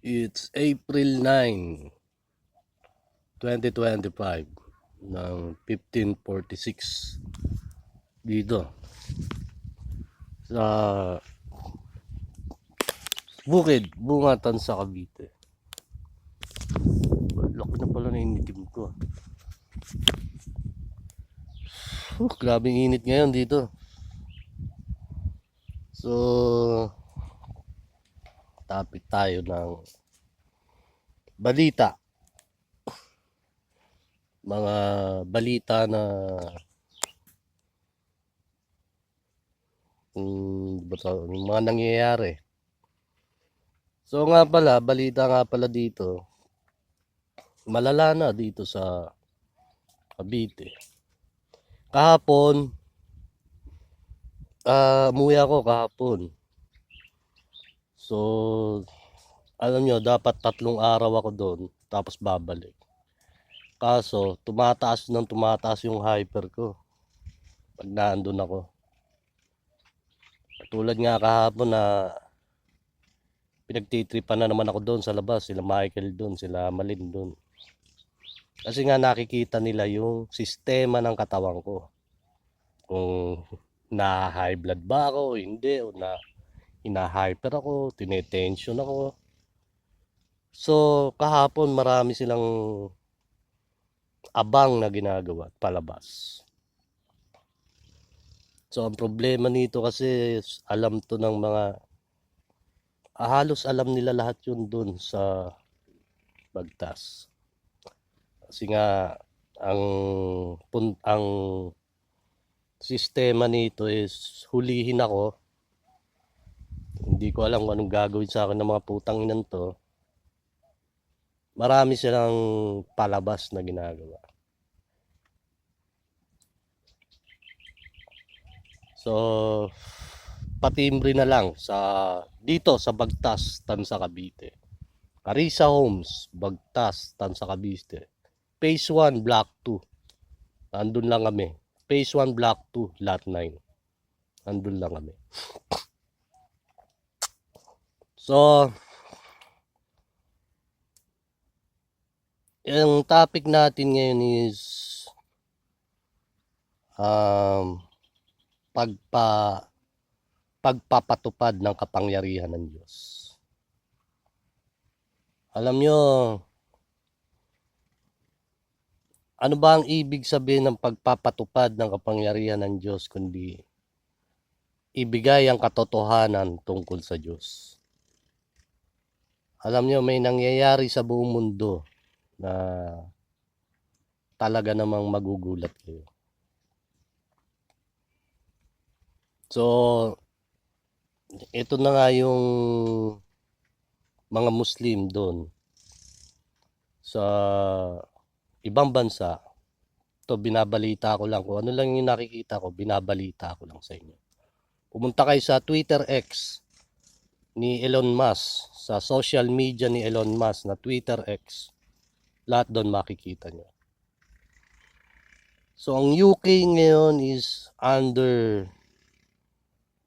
It's April 9, 2025 ng 15:46 dito sa Bukid, Bungatan sa Cavite. Laki na pala na initim ko. Grabing init ngayon dito. So, topic tayo ng balita. Mga balita na yung mga nangyayari. So nga pala, balita nga pala dito. Malala na dito sa Cavite. Kahapon, umuwi ako kahapon. So, alam nyo, dapat 3 araw ako doon, tapos babalik. Kaso, tumataas yung hyper ko pag naandun ako. Tulad nga kahapon na pinagtitripan na naman ako doon sa labas, sila Michael doon, sila Malin doon. Kasi nga nakikita nila yung sistema ng katawan ko. Kung na-high blood ba ako o hindi, o na ina-hyper ako, tinetension ako. So, kahapon marami silang abang na ginagawa palabas. So, ang problema nito kasi alam to ng mga halos alam nila lahat yun dun sa Bagtas. Kasi nga ang sistema nito is hulihin ako. Hindi ko alam kung anong gagawin sa akin ng mga putang inan to. Marami silang palabas na ginagawa. So, patimbre na lang dito sa Bagtas, Tansa Cavite. Carissa Homes, Bagtas, Tansa Cavite. Phase 1, Block 2. Andun lang kami. Phase 1, Block 2, Lot 9. Andun lang kami. So, yung topic natin ngayon is pagpapatupad ng kapangyarihan ng Diyos. Alam nyo, ano ba ang ibig sabihin ng pagpapatupad ng kapangyarihan ng Diyos kundi ibigay ang katotohanan tungkol sa Diyos? Alam nyo, may nangyayari sa buong mundo na talaga namang magugulat kayo. So, ito na nga yung mga Muslim doon sa ibang bansa. Ito, binabalita ko lang. Kung ano lang yung nakikita ko, binabalita ko lang sa inyo. Pumunta kayo sa Twitter X ni Elon Musk, sa social media ni Elon Musk na Twitter X. Lahat doon makikita nyo. So, ang UK ngayon is under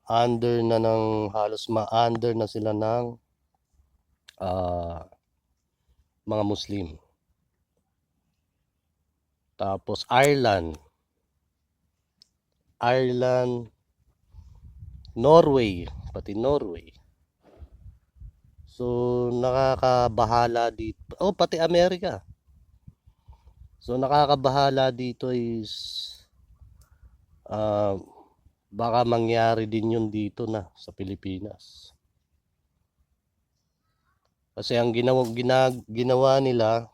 na ng halos ma-under na sila ng mga Muslim. Tapos Ireland, Norway, pati Norway. So, nakakabahala dito. Oh, pati Amerika. So, nakakabahala dito is baka mangyari din yun dito na sa Pilipinas. Kasi ang ginawa nila,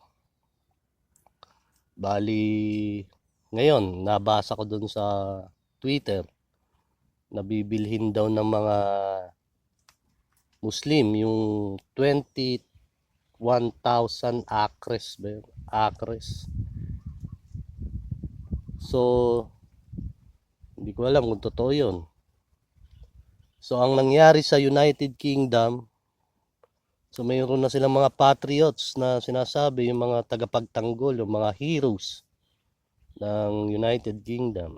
bali, ngayon, nabasa ko dun sa Twitter, nabibilhin daw ng mga Muslim yung 21,000 acres ba yun? Acres. So, hindi ko alam kung totoo yun. So, ang nangyari sa United Kingdom, so mayroon na silang mga patriots na sinasabi, yung mga tagapagtanggol, yung mga heroes ng United Kingdom.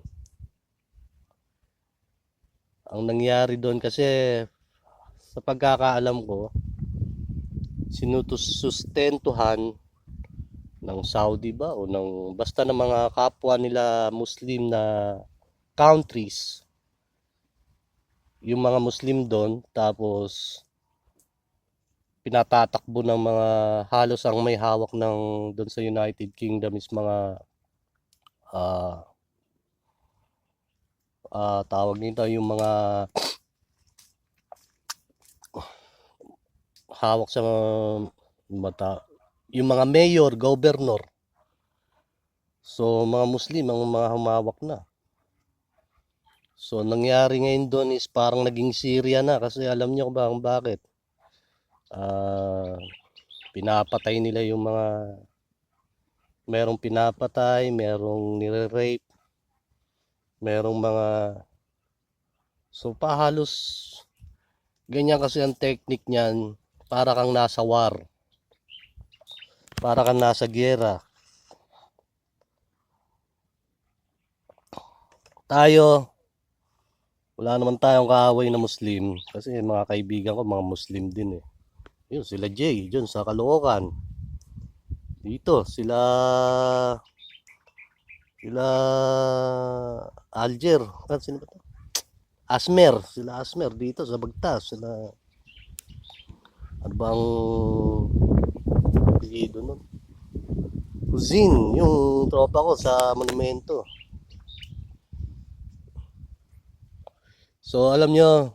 Ang nangyari doon kasi, sa pagkakaalam ko, sinusustentuhan ng Saudi ba o ng basta ng mga kapwa nila Muslim na countries, yung mga Muslim doon, tapos pinatatakbo ng mga halos ang may hawak ng doon sa United Kingdom is mga tawag nito yung mga hawak sa mata, yung mga mayor, governor. So mga Muslim ang mga humawak na. So nangyari ngayon doon is parang naging Syria na, kasi alam niyo ba kung bakit? Pinapatay nila yung mga, merong pinapatay, merong nire-rape, merong mga, so pahalos ganyan kasi ang technique niyan, para kang nasa war, para kang nasa giyera. Tayo, wala naman tayong kaaway na Muslim, kasi mga kaibigan ko mga Muslim din eh. Yun, sila Jay, dyan sa Caloocan. Dito, sila Alger. Sino ba to? Asmer, sila Asmer dito sa Bagtas. Sila, ano bang apelyido nun? Kuzin, yung tropa ko sa monumento. So, alam nyo,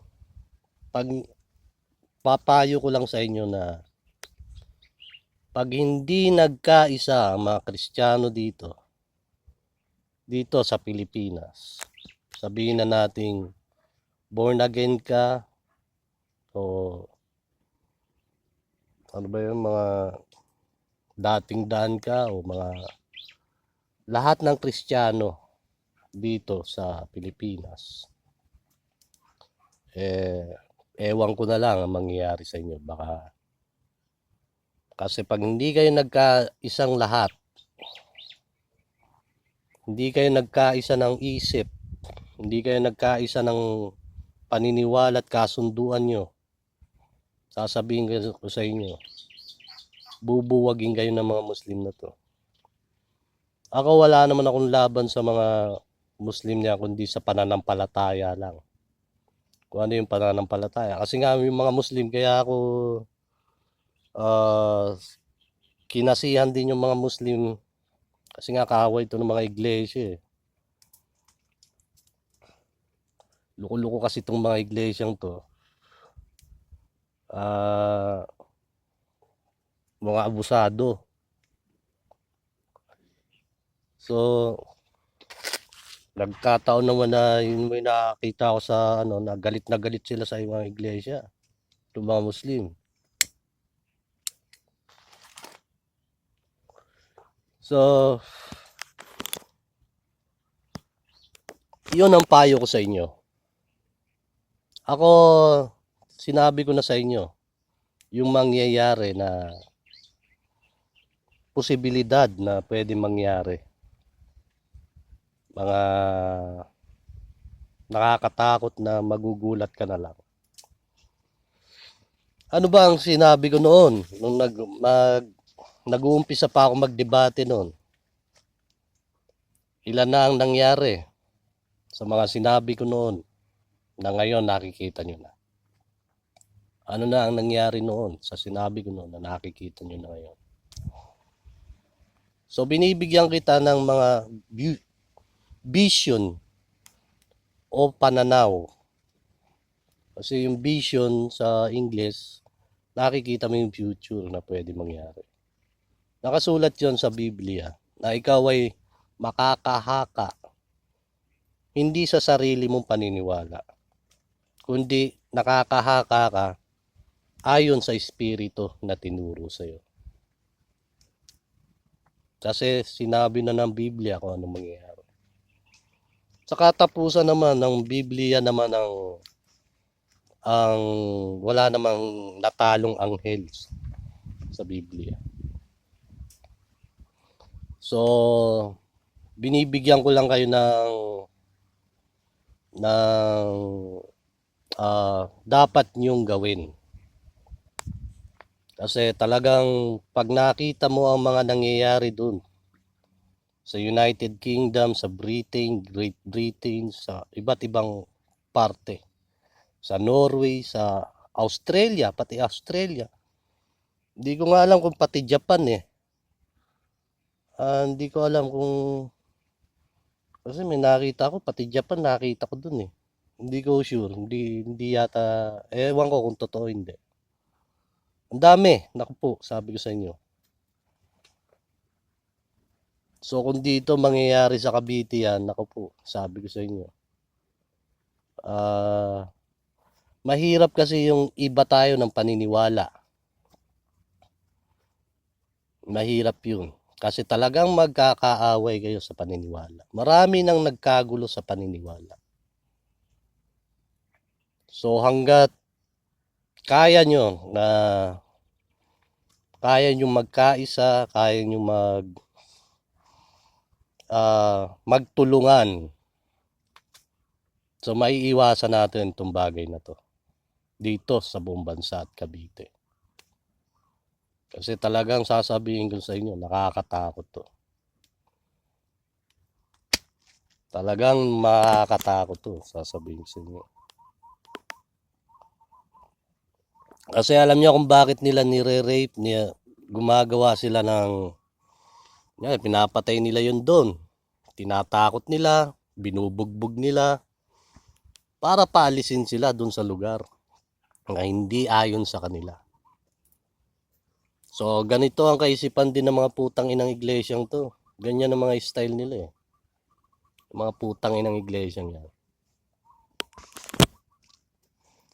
pag papayo ko lang sa inyo na pag hindi nagkaisa ang mga Kristiyano dito sa Pilipinas, sabihin na nating born again ka o ano ba yung mga dating daan ka o mga lahat ng Kristiyano dito sa Pilipinas, ewan ko na lang ang mangyayari sa inyo. Baka kasi pag hindi kayo nagkaisang lahat, hindi kayo nagkaisa ng isip, hindi kayo nagkaisa ng paniniwala at kasunduan nyo, sasabihin ko sa inyo, bubuwagin kayo ng mga Muslim na to. Ako wala naman akong laban sa mga Muslim niya, kundi sa pananampalataya lang. Kung ano yung pananampalataya. Kasi nga yung mga Muslim, kaya ako kinasihan din yung mga Muslim. Kasi nga kaaway ito ng mga iglesia eh. Luko-luko kasi itong mga iglesyang to. Mga abusado. So, nagkataon naman na yun, may nakakita ko sa na galit sila sa mga iglesia, itong mga Muslim. So, yun ang payo ko sa inyo. Ako, sinabi ko na sa inyo, yung mangyayari na posibilidad na pwede mangyari. Mga nakakatakot na magugulat ka na lang. Ano ba ang sinabi ko noon? Nung nag-uumpisa pa ako magdebate noon. Ilan na ang nangyari sa mga sinabi ko noon na ngayon nakikita nyo na. Ano na ang nangyari noon sa sinabi ko noon na nakikita nyo na ngayon. So binibigyan kita ng mga vision o pananaw. Kasi yung vision sa English, nakikita mo yung future na pwede mangyari. Nakasulat yon sa Biblia na ikaw ay makakahaka hindi sa sarili mong paniniwala, kundi nakakahaka ka ayon sa Espiritu na tinuro sa iyo. Kasi sinabi na ng Biblia kung ano mangyayari. Sa katapusan naman ng Biblia naman ang wala namang natalong anghel sa Biblia. So binibigyan ko lang kayo ng dapat nyong gawin. Kasi talagang pag nakita mo ang mga nangyayari dun sa United Kingdom, sa Britain, Great Britain, sa iba't ibang parte, sa Norway, sa Australia, pati Australia. Hindi ko nga alam kung pati Japan eh. Hindi ko alam kung, kasi may nakita ko, pati Japan nakita ko dun eh. Hindi ko sure, hindi yata, ewan ko kung totoo hindi. Ang dami, naku po, sabi ko sa inyo. So kung dito mangyayari sa Cavite yan, naku po, sabi ko sa inyo. Ah, mahirap kasi yung iba tayo ng paniniwala. Mahirap yun. Kasi talagang magkakaaway kayo sa paniniwala. Marami nang nagkagulo sa paniniwala. So hanggat kaya nyo na kaya nyo magkaisa, kaya nyo magtulungan. So maiiwasan natin itong bagay na to dito sa buong bansa at Cavite. Kasi talagang sasabihin ko sa inyo, nakakatakot to. Talagang makakatakot to, sasabihin ko sa inyo. Kasi alam niyo kung bakit nila nire-rape, gumagawa sila ng, pinapatay nila yun doon. Tinatakot nila, binubugbog nila, para paalisin sila doon sa lugar na hindi ayon sa kanila. So, ganito ang kaisipan din ng mga putang inang iglesyang to. Ganyan ang mga style nila eh. Mga putang inang iglesyang yan.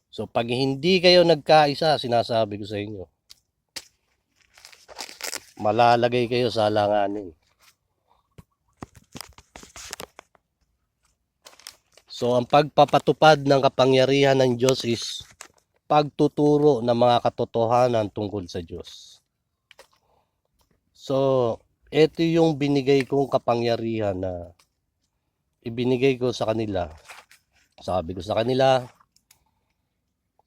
So, pag hindi kayo nagkaisa, sinasabi ko sa inyo, malalagay kayo sa alanganin. So, ang pagpapatupad ng kapangyarihan ng Diyos is pagtuturo ng mga katotohanan tungkol sa Diyos. So, ito yung binigay kong kapangyarihan na ibinigay ko sa kanila. Sabi ko sa kanila,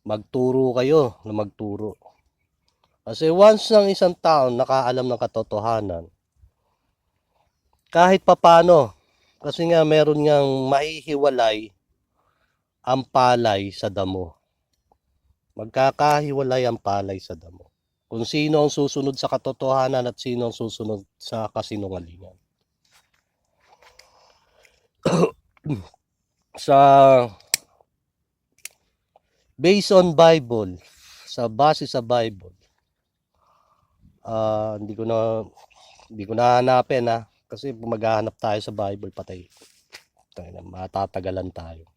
magturo kayo na magturo. Kasi once ng isang tao nakaalam ng katotohanan, kahit papano, kasi nga meron ngang mahihiwalay ang palay sa damo. Magkakahiwalay ang palay sa damo. Kung sino ang susunod sa katotohanan at sino ang susunod sa kasinungalingan. Sa based on Bible, sa base sa Bible, hindi ko na hanapin kasi maghahanap tayo sa Bible patay. Matatagalan tayo.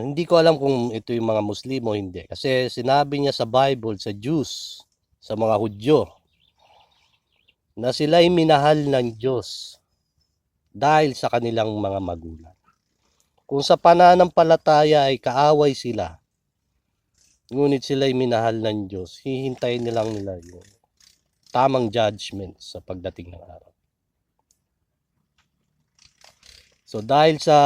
Hindi ko alam kung ito yung mga Muslim o hindi. Kasi sinabi niya sa Bible, sa Jews, sa mga Hudyo, na sila'y minahal ng Diyos dahil sa kanilang mga magulang. Kung sa pananampalataya ay kaaway sila, ngunit sila'y minahal ng Diyos, hihintayin nilang nila yung tamang judgment sa pagdating ng araw. So dahil sa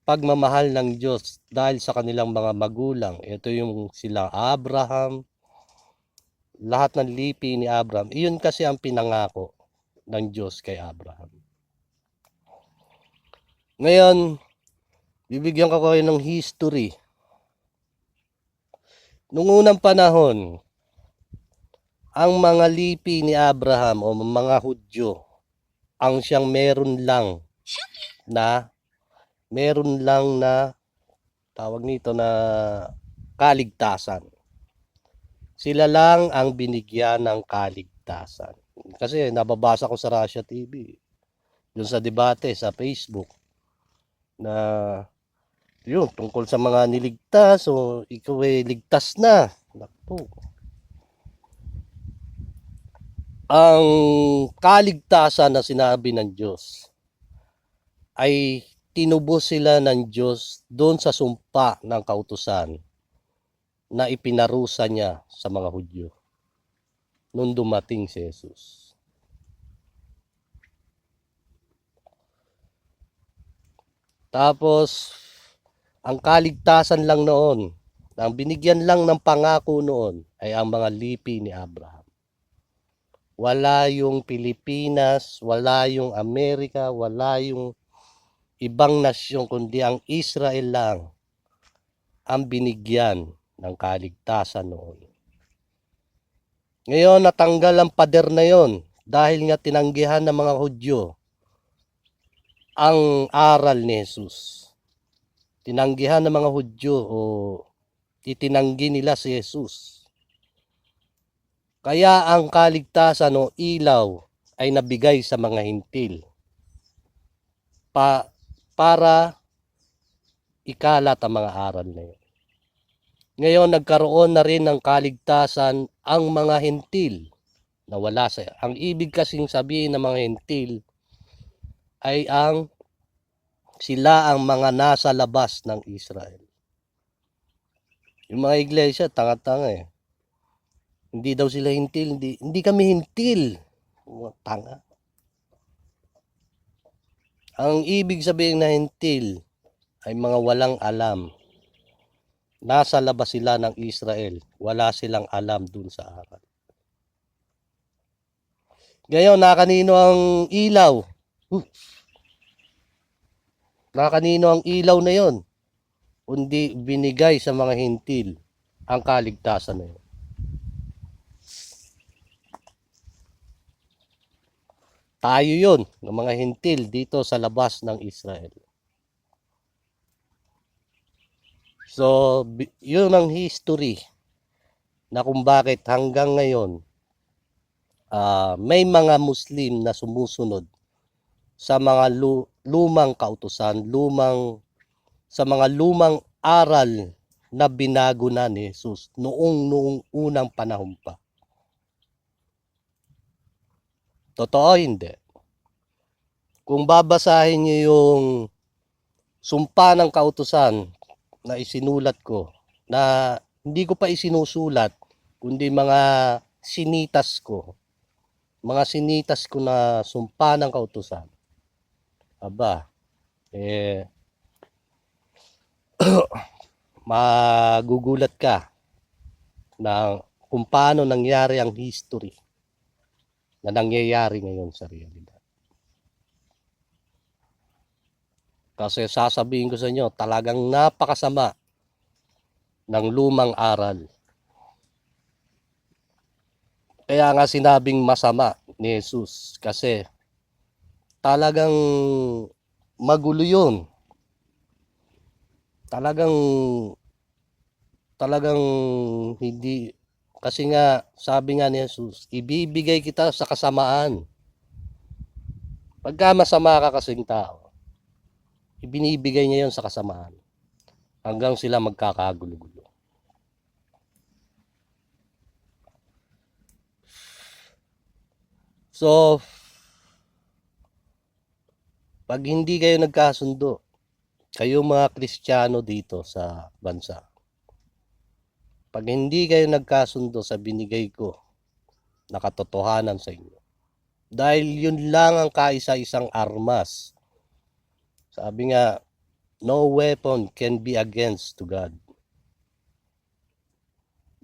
pagmamahal ng Diyos, dahil sa kanilang mga magulang, ito yung sila Abraham, lahat ng lipi ni Abraham, iyon kasi ang pinangako ng Diyos kay Abraham. Ngayon, bibigyan ko kayo ng history. Noong unang panahon, ang mga lipi ni Abraham o mga Hudyo, ang siyang meron lang na tawag nito na kaligtasan. Sila lang ang binigyan ng kaligtasan. Kasi nababasa ko sa Russia TV, dun sa debate sa Facebook, na yun, tungkol sa mga niligtas o ikaw ay ligtas na. Naku. Ang kaligtasan na sinabi ng Diyos ay tinubos sila ng Diyos doon sa sumpa ng kautusan na ipinarusa niya sa mga Hudyo nung dumating si Jesus. Tapos, ang kaligtasan lang noon Ang binigyan lang ng pangako noon ay ang mga lipi ni Abraham. Wala yung Pilipinas, wala yung Amerika, wala yung ibang nasyon, kundi ang Israel lang ang binigyan ng kaligtasan noon. Ngayon, natanggal ang pader na yon dahil nga tinanggihan ng mga Hudyo ang aral ni Jesus. Tinanggihan ng mga Hudyo o itinanggi nila si Jesus. Kaya ang kaligtasan o ilaw ay nabigay sa mga hintil para ikalat ang mga aral na yun. Ngayon, nagkaroon na rin ng kaligtasan ang mga hintil na wala sa. Ang ibig kasing sabihin ng mga hintil ay sila ang mga nasa labas ng Israel. Yung mga iglesia, tanga-tanga eh. Hindi daw sila hintil, hindi kami hintil. Tanga. Ang ibig sabihin na hintil ay mga walang alam. Nasa labas sila ng Israel. Wala silang alam dun sa aral. Ngayon, nakanino ang ilaw? Nakanino ang ilaw na yon? Kundi binigay sa mga hintil ang kaligtasan na yun. Tayo yon, ng mga hintil dito sa labas ng Israel. So, yun ang history na kung bakit hanggang ngayon may mga Muslim na sumusunod sa mga lumang kautusan, sa mga lumang aral na binago na ni Jesus noong unang panahon pa. Totoo hindi? Kung babasahin niyo yung sumpa ng kautusan na isinulat ko, na hindi ko pa isinusulat, kundi mga sinitas ko na sumpa ng kautusan. Aba, magugulat ka na kung paano nangyari ang history na nangyayari ngayon sa realidad. Kasi sasabihin ko sa inyo, talagang napakasama ng lumang aral. Kaya nga sinabing masama ni Jesus kasi talagang magulo yun. Talagang hindi, kasi nga sabi nga ni Jesus, ibibigay kita sa kasamaan. Pagka masama ka kasing tao, ibinibigay niya yon sa kasamaan hanggang sila magkakagulo-gulo. So, pag hindi kayo nagkasundo, kayo mga Kristiyano dito sa bansa, pag hindi kayo nagkasundo sa binigay ko na katotohanan sa inyo, dahil yun lang ang kaisa-isang armas. Sabi nga, no weapon can be against to God.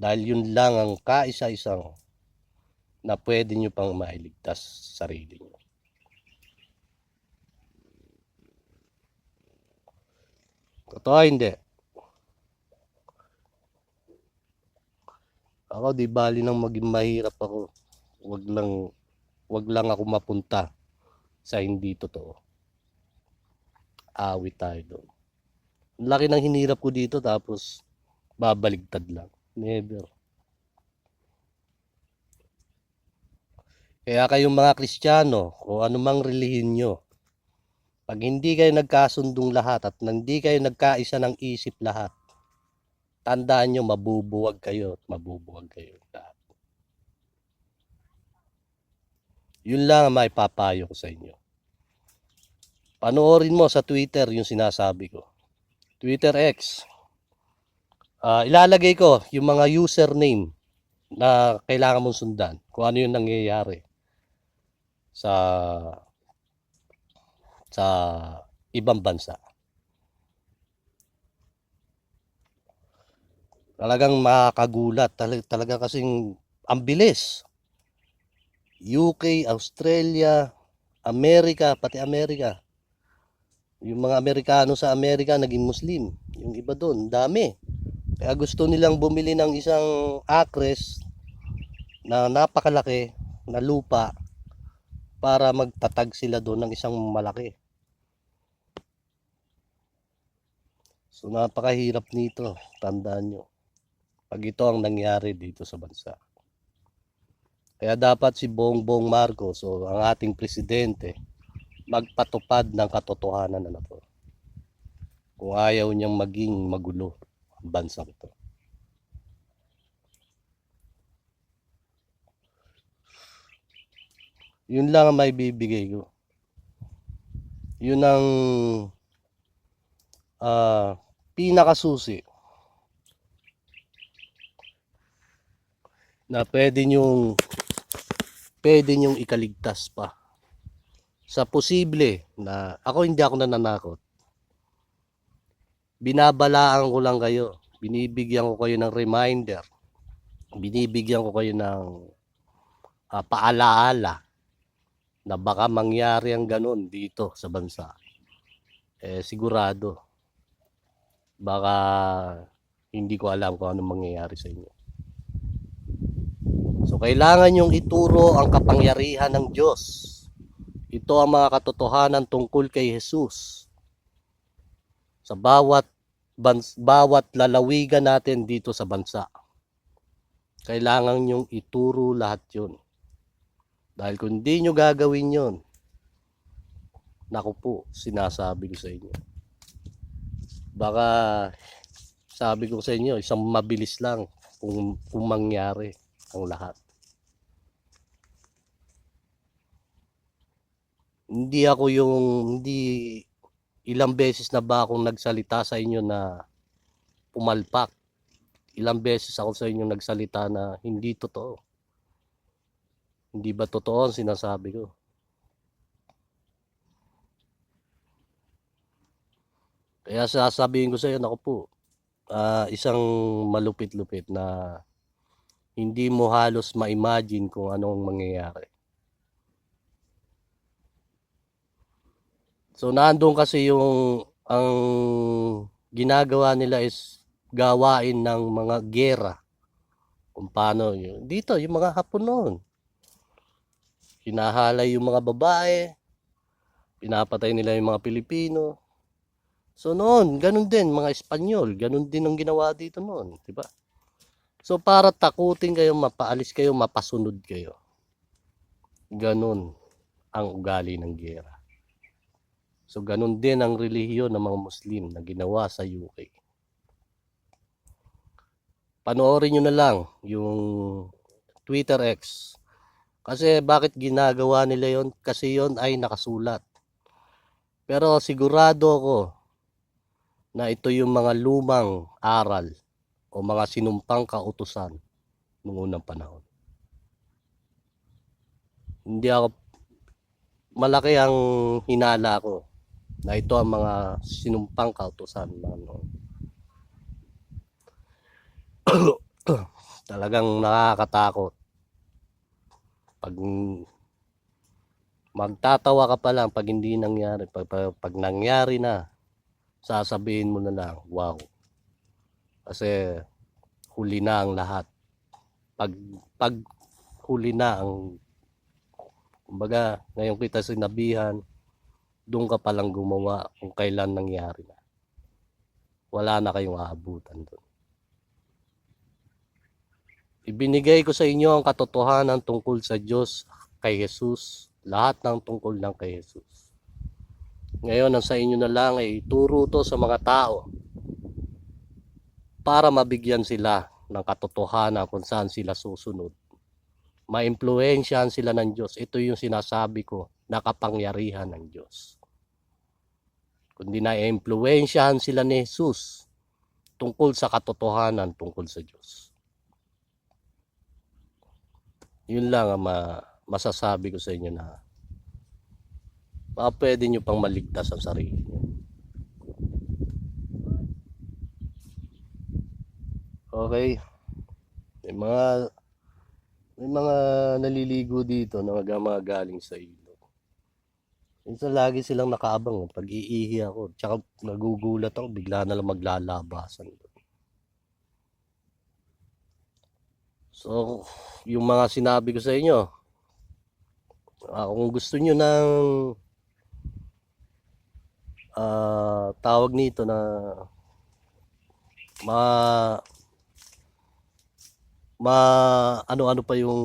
Dahil yun lang ang kaisa-isang na pwede nyo pang mailigtas sa sarili nyo. Totoo hindi? Ako, di bali nang maging mahirap ako. Wag lang ako mapunta sa hindi totoo. Awit tayo doon. Laki ng hinirap ko dito tapos babaligtad lang. Never. Kaya kayong mga Kristiyano o anumang relihiyon nyo, pag hindi kayo nagkasundong lahat at hindi kayo nagkaisa ng isip lahat, tandaan nyo, mabubuwag kayo at mabubuwag kayo lahat. Yun lang ang maipapayo ko sa inyo. Panoorin mo sa Twitter yung sinasabi ko. Twitter X. Ilalagay ko yung mga username na kailangan mong sundan. Kung ano yung nangyayari sa ibang bansa. Talagang makakagulat. Talaga kasing ang bilis. UK, Australia, Amerika, pati Amerika. Yung mga Amerikano sa Amerika naging Muslim. Yung iba doon, dami. Kaya gusto nilang bumili ng isang acres na napakalaki na lupa para magtatag sila doon ng isang malaki. So napakahirap nito, tandaan nyo. Pag ito ang nangyari dito sa bansa. Kaya dapat si Bongbong Marcos o ang ating presidente magpatupad ng katotohanan na to. Kung ayaw niyang maging magulo ang bansang ito. Yun lang ang may bibigay ko. Yun ang pinakasusi na pwede nyong ikaligtas pa sa posible na hindi ako nananakot. Binabalaan ko lang kayo, binibigyan ko kayo ng reminder, binibigyan ko kayo ng paalaala na baka mangyari ang ganun dito sa bansa. Sigurado baka hindi ko alam kung anong mangyayari sa inyo. So kailangan yung ituro ang kapangyarihan ng Diyos. Ito ang mga katotohanan tungkol kay Jesus. Sa bawat lalawigan natin dito sa bansa. Kailangan yung ituro lahat yun. Dahil kung hindi nyo gagawin yun, naku po, sinasabi ko sa inyo. Baka sabi ko sa inyo, isang mabilis lang kung mangyari ang lahat. Hindi ilang beses na ba akong nagsalita sa inyo na pumalpak. Ilang beses ako sa inyo nagsalita na hindi totoo. Hindi ba totoo ang sinasabi ko? Kaya sasabihin ko sa iyo, naku po, isang malupit-lupit na hindi mo halos ma-imagine kung anong mangyayari. So nandoon kasi ang ginagawa nila is gawain ng mga gera. Kung paano yun. Dito, yung mga Hapon noon. Hinahalay yung mga babae. Pinapatay nila yung mga Pilipino. So noon, ganun din, mga Espanyol. Ganun din ang ginawa dito noon. Diba? So para takutin kayo, mapaalis kayo, mapasunod kayo. Ganun ang ugali ng gera. So ganun din ang relihiyon ng mga Muslim na ginawa sa UK. Panoorin nyo na lang yung Twitter X. Kasi bakit ginagawa nila yon? Kasi yon ay nakasulat. Pero sigurado ako na ito yung mga lumang aral o mga sinumpang kautusan noong unang panahon. Hindi ako, malaki ang hinala ko na ito ang mga sinumpang kautusan noon. Talagang nakakatakot. Pag magtatawa ka pa lang pag hindi nangyari, pag nangyari na, sasabihin mo na lang, wow. Kasi huli na ang lahat. Pag huli na ang, kumbaga, ngayon kita sinabihan, doon ka palang gumawa kung kailan nangyari na. Wala na kayong aabutan doon. Ibinigay ko sa inyo ang katotohanan tungkol sa Diyos, kay Jesus, lahat ng tungkol lang kay Jesus. Ngayon, ang sa inyo na lang ay ituro to sa mga tao para mabigyan sila ng katotohanan kung saan sila susunod. Ma-impluwensyahan sila ng Diyos. Ito yung sinasabi ko na kapangyarihan ng Diyos. Kundi na-impluwensyahan sila ni Jesus tungkol sa katotohanan tungkol sa Diyos. Yun lang ang masasabi ko sa inyo na pwede nyo pang maligtas ang sarili nyo. Okay, may mga may mga naliligo dito na mga galing sa ilog. Minsan lagi silang nakaabang pag iihi ako. Tsaka nagugulat ako, bigla na lang maglalabasan. So, yung mga sinabi ko sa inyo, kung gusto nyo ng tawag nito na ma ma ano-ano pa yung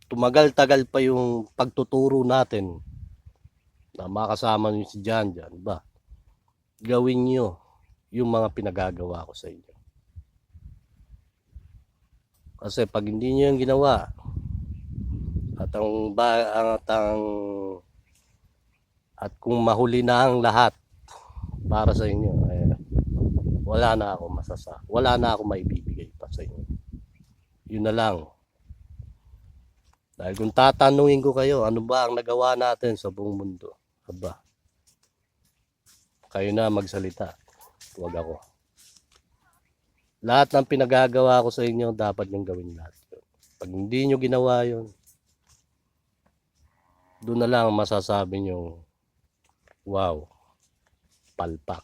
tumagal-tagal pa yung pagtuturo natin na makasama nyo si Jan Jan ba? Gawin nyo yung mga pinagagawa ko sa inyo. Kasi pag hindi nyo yung ginawa, at kung mahuli na ang lahat para sa inyo, wala na ako maibibigay pa sa inyo. Yun na lang. Dahil kung tatanungin ko kayo, ano ba ang nagawa natin sa buong mundo? Aba, kayo na magsalita. Huwag ako. Lahat ng pinagagawa ko sa inyo, dapat niyong gawin lahat. Pag hindi nyo ginawa yun, doon na lang masasabi nyo, wow, palpak.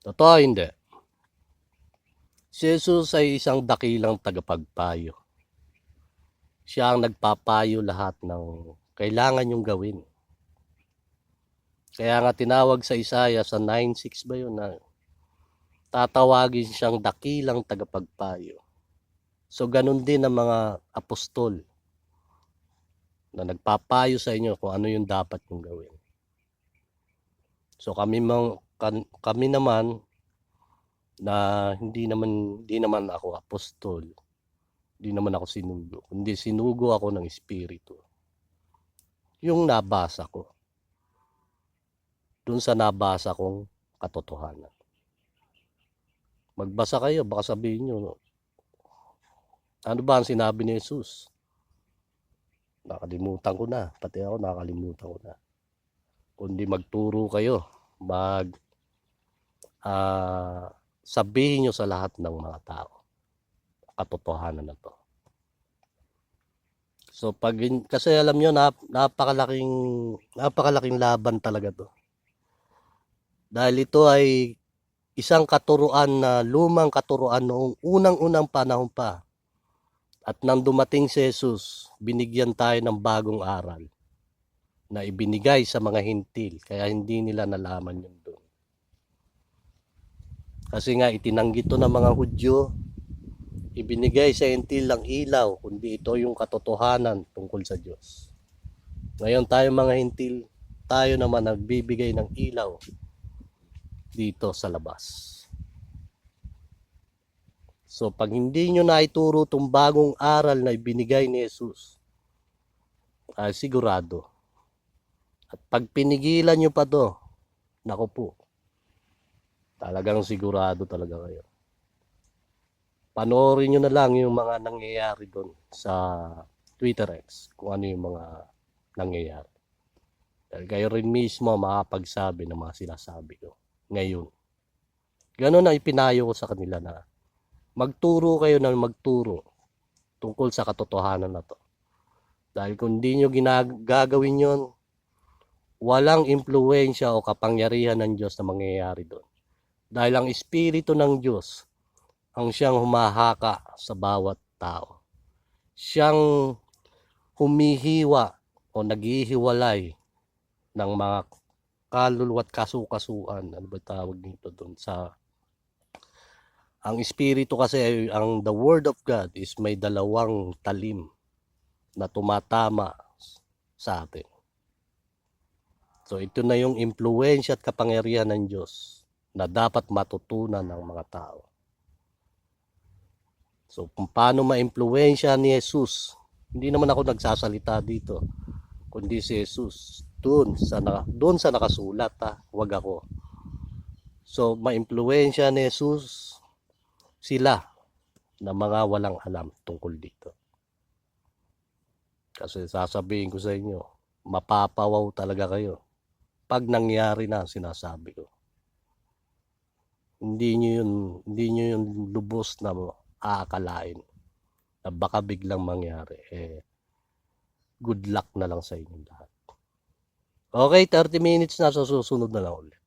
Totoo hindi. Si Jesus ay isang dakilang tagapagpayo. Siya ang nagpapayo lahat ng kailangan nyong gawin. Kaya nga tinawag sa Isaiah sa 9:6 ba yun na tatawagin siyang dakilang tagapagpayo. So ganun din ang mga apostol na nagpapayo sa inyo kung ano yung dapat nyong gawin. So kami naman na hindi naman ako apostol, hindi naman ako sinugo, kundi sinugo ako ng Espiritu. Yung nabasa ko, dun sa nabasa kong katotohanan. Magbasa kayo, baka sabihin nyo, ano ba ang sinabi ni Jesus? Nakalimutan ko na, pati ako nakalimutan ko na. Kundi magturo kayo, sabihin nyo sa lahat ng mga tao katotohanan na to. So kasi alam nyo, napakalaking laban talaga to. Dahil ito ay isang katuruan na lumang katuruan noong unang-unang panahon pa. At nang dumating si Jesus, binigyan tayo ng bagong aral na ibinigay sa mga hintil, kaya hindi nila nalaman yun doon. Kasi nga itinanggi to ng mga Hudyo, ibinigay sa hintil ang ilaw, kundi ito yung katotohanan tungkol sa Diyos. Ngayon tayo mga hintil, tayo naman nagbibigay ng ilaw dito sa labas. So pag hindi nyo naituro itong bagong aral na ibinigay ni Jesus, sigurado. At pag pinigilan nyo pa to, naku po, talagang sigurado talaga kayo. Panoorin nyo na lang yung mga nangyayari doon sa Twitter X, kung ano yung mga nangyayari. Dahil kayo rin mismo makapagsabi ng mga sinasabi ko ngayon. Ganun ang ipinayo ko sa kanila na magturo kayo ng magturo tungkol sa katotohanan na to. Dahil kung hindi nyo gagawin yon, walang impluensya o kapangyarihan ng Diyos na mangyayari doon. Dahil ang Espiritu ng Diyos ang siyang humahaka sa bawat tao. Siyang humihiwa o naghihiwalay ng mga kaluluwa at kasukasuan. Ano ba tawag nito doon sa... Ang Espiritu kasi, the Word of God is may dalawang talim na tumatama sa atin. So ito na yung impluensya at kapangyarihan ng Diyos na dapat matutunan ng mga tao. So kung paano ma-impluensya ni Jesus, hindi naman ako nagsasalita dito, kundi si Jesus doon sa nakasulat, wag ako. So ma-impluensya ni Jesus sila na mga walang alam tungkol dito. Kasi sasabihin ko sa inyo, mapapawaw talaga kayo pag nangyari na ang sinasabi ko. hindi nyo yun lubos na aakalain na baka biglang mangyari. Good luck na lang sa inyong lahat. Okay, 30 minutes na, so susunod na lang ulit.